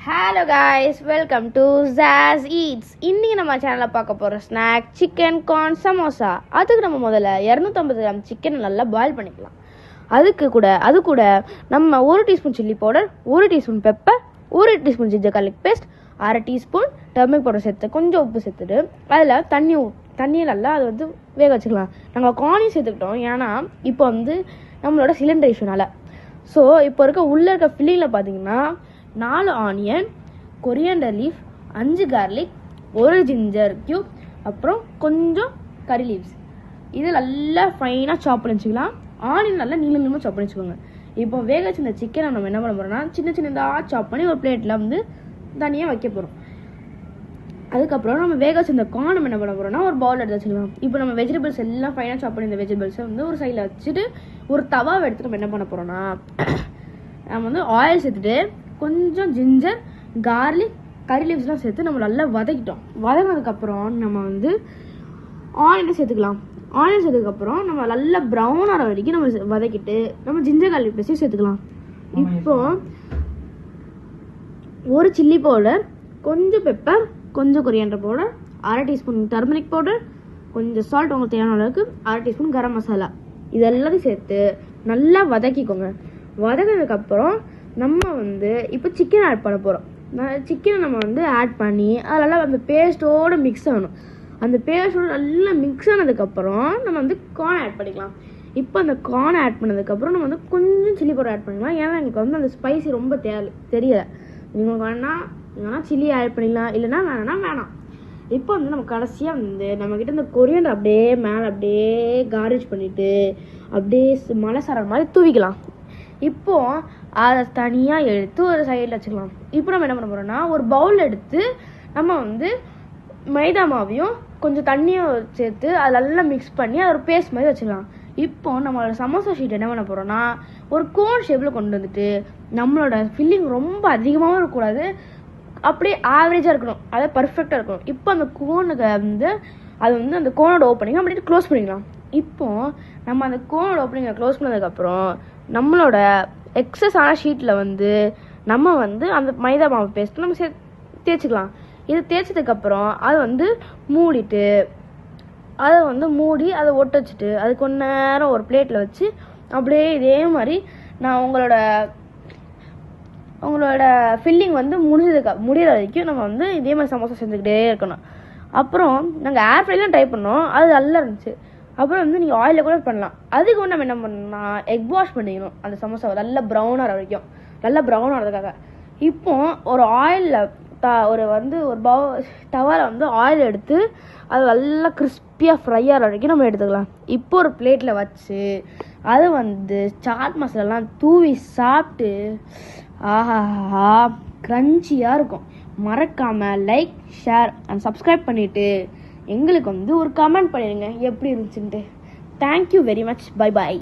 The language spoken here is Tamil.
Hello guys, welcome to Zaz Eats. இன்னைக்கு நம்ம சேனலில் பார்க்க போகிற ஸ்நாக் சிக்கன் கார்ன் சமோசா. அதுக்கு நம்ம முதல்ல 250 கிராம் சிக்கனை நல்லா பாயில் பண்ணிக்கலாம். அது கூட நம்ம 1 teaspoon chilli powder, 1 teaspoon pepper, 1 teaspoon ginger garlic paste, 1/2 teaspoon turmeric powder சேர்த்து கொஞ்சம் உப்பு சேர்த்துட்டு அதில் தண்ணியை நல்லா அதை வந்து வேக வச்சுக்கலாம். நாங்கள் கார்னையும் சேர்த்துக்கிட்டோம், ஏன்னா இப்போ வந்து நம்மளோட சிலிண்டர் இஷ்யூனால. ஸோ இப்போ உள்ளே இருக்க ஃபில்லிங்கில் பார்த்தீங்கன்னா 4 onion, coriander leaf, 5 garlic, 1 ginger cube, அப்புறம் கொஞ்சம் கறி லீவ்ஸ். இது நல்லா ஃபைனாக சாப் பண்ணி வச்சுக்கலாம். ஆனியன் நல்லா நீளமாக சாப் பண்ணி வச்சுக்கோங்க. இப்போ வேக வச்சு இந்த சிக்கனை நம்ம என்ன பண்ண போகிறோம்னா சின்னதாக சாப் பண்ணி ஒரு பிளேட்டில் வந்து தனியாக வைக்க போகிறோம். அதுக்கப்புறம் நம்ம வேக வச்சு இந்த கார்ன் நம்ம என்ன பண்ண போகிறோம்னா ஒரு பவுல் எடுத்து வச்சுக்கலாம். இப்போ நம்ம வெஜிடபிள்ஸ் எல்லாம் ஃபைனாக சாப் பண்ணி இந்த வெஜிடபிள்ஸை வந்து ஒரு சைடில் வச்சுட்டு ஒரு தவாவை எடுத்து நம்ம என்ன பண்ண போகிறோம்னா நம்ம வந்து ஆயில் சேர்த்துட்டு கொஞ்சம் ஜிஞ்சர், கார்லிக், கறி லீவ்ஸ்லாம் சேர்த்து நம்ம நல்லா வதக்கிட்டோம். வதங்கினதுக்கப்புறம் நம்ம வந்து ஆனியனை சேர்த்துக்கலாம். ஆனியன் சேர்த்ததுக்கப்புறம் நம்ம நல்லா ப்ரௌன் ஆகிற வரைக்கும் நம்ம வதக்கிட்டு நம்ம ஜிஞ்சர் கார்லிக் பேஸ்ட்டையும் சேர்த்துக்கலாம். இப்போ 1 சில்லி பவுடர், கொஞ்சம் பெப்பர், கொஞ்சம் coriander powder, 1/2 teaspoon turmeric powder, கொஞ்சம் சால்ட் உங்களுக்கு தேவையான அளவுக்கு, 1/2 டீஸ்பூன் கரம் மசாலா, இது எல்லாத்தையும் சேர்த்து நல்லா வதக்கிக்கோங்க. வதக்கினதுக்கப்புறம் நம்ம வந்து இப்போ சிக்கன் ஆட் பண்ண போகிறோம். சிக்கனை நம்ம வந்து ஆட் பண்ணி அதெல்லாம் அந்த பேஸ்ட்டோடு மிக்ஸ் ஆகணும். அந்த பேஸ்ட்டோடு நல்லா மிக்ஸ் ஆனதுக்கப்புறம் நம்ம வந்து கார்ன் ஆட் பண்ணிக்கலாம். இப்போ அந்த கார்ன் ஆட் பண்ணதுக்கப்புறம் நம்ம வந்து கொஞ்சம் சில்லி பவுடர் ஆட் பண்ணிக்கலாம், ஏன்னா எனக்கு வந்து அந்த ஸ்பைசி ரொம்ப தெரியலை. நீங்கள் வேணால் சில்லி ஆட் பண்ணிக்கலாம், இல்லைன்னா வேணாம். இப்போ வந்து நம்ம கடைசியாக வந்து நம்மக்கிட்ட இந்த கொரியாண்டர் அப்படியே மேலே அப்படியே கார்னிஷ் பண்ணிவிட்டு அப்படியே மலை சாரல் மாதிரி தூவிக்கலாம். இப்போது அதை தனியாக எடுத்து ஒரு சைடில் வச்சுக்கலாம். இப்போ நம்ம என்ன பண்ண போகிறோம்னா ஒரு பவுல் எடுத்து நம்ம வந்து மைதா மாவையும் கொஞ்சம் தண்ணியும் சேர்த்து அதை நல்லா மிக்ஸ் பண்ணி அதை ஒரு பேஸ்ட் மாதிரி வச்சுக்கலாம். இப்போ நம்மளோட சமோசா ஷீட் என்ன பண்ண போகிறோம்னா ஒரு கோன் ஷேப்பில் கொண்டு வந்துட்டு நம்மளோட ஃபில்லிங் ரொம்ப அதிகமாகவும் இருக்கக்கூடாது, அப்படியே ஆவரேஜாக இருக்கணும், அதை பர்ஃபெக்டாக இருக்கணும். இப்போ அந்த கோனுக்கு வந்து அது வந்து அந்த கோனோட ஓப்பனிங் அப்படியே க்ளோஸ் பண்ணிக்கலாம். இப்போது நம்ம அந்த கோனோட ஓப்பனிங்கை க்ளோஸ் பண்ணதுக்கப்புறம் நம்மளோட எக்ஸஸ் ஆன ஷீட்டில் வந்து நம்ம வந்து அந்த மைதா மாவு பேஸ்ட்டு நம்ம தேய்ச்சிக்கலாம். இது தேய்ச்சதுக்கப்புறம் அதை வந்து மூடிட்டு மூடி அதை ஒட்ட வச்சுட்டு அது கொஞ்ச நேரம் ஒரு பிளேட்டில் வச்சு அப்படியே இதே மாதிரி நான் உங்களோட ஃபில்லிங் வந்து முடிகிற வரைக்கும் நம்ம வந்து இதே மாதிரி சமோசா செஞ்சுக்கிட்டே இருக்கணும். அப்புறம் நாங்கள் ஏர் ஃப்ரைலாம் ட்ரை பண்ணோம், அது நல்லா இருந்துச்சு. அப்புறம் வந்து நீங்கள் ஆயிலில் கூட பண்ணலாம். அதுக்கு வந்து நம்ம என்ன பண்ணணும்னா எக் வாஷ் பண்ணிக்கணும். அந்த சமோசாவை நல்லா ப்ரௌன் ஆகிற வரைக்கும், நல்லா ப்ரௌன் ஆகிறதுக்காக. இப்போ ஒரு ஆயிலில் ஒரு தவாவில் வந்து ஆயில் எடுத்து அது நல்லா கிறிஸ்பியாக ஃப்ரை ஆகிற வரைக்கும் நம்ம எடுத்துக்கலாம். இப்போ ஒரு பிளேட்டில் வச்சு அது வந்து சாட் மசாலாலாம் தூவி சாப்பிட்டு ஆஹா க்ரன்ச்சியாக இருக்கும். மறக்காமல் லைக், ஷேர் அண்ட் சப்ஸ்கிரைப் பண்ணிவிட்டு எங்களுக்கு வந்து ஒரு கமெண்ட் பண்ணிடுங்க எப்படி இருந்துச்சுன்ட்டு. Thank you very much. பை பாய்.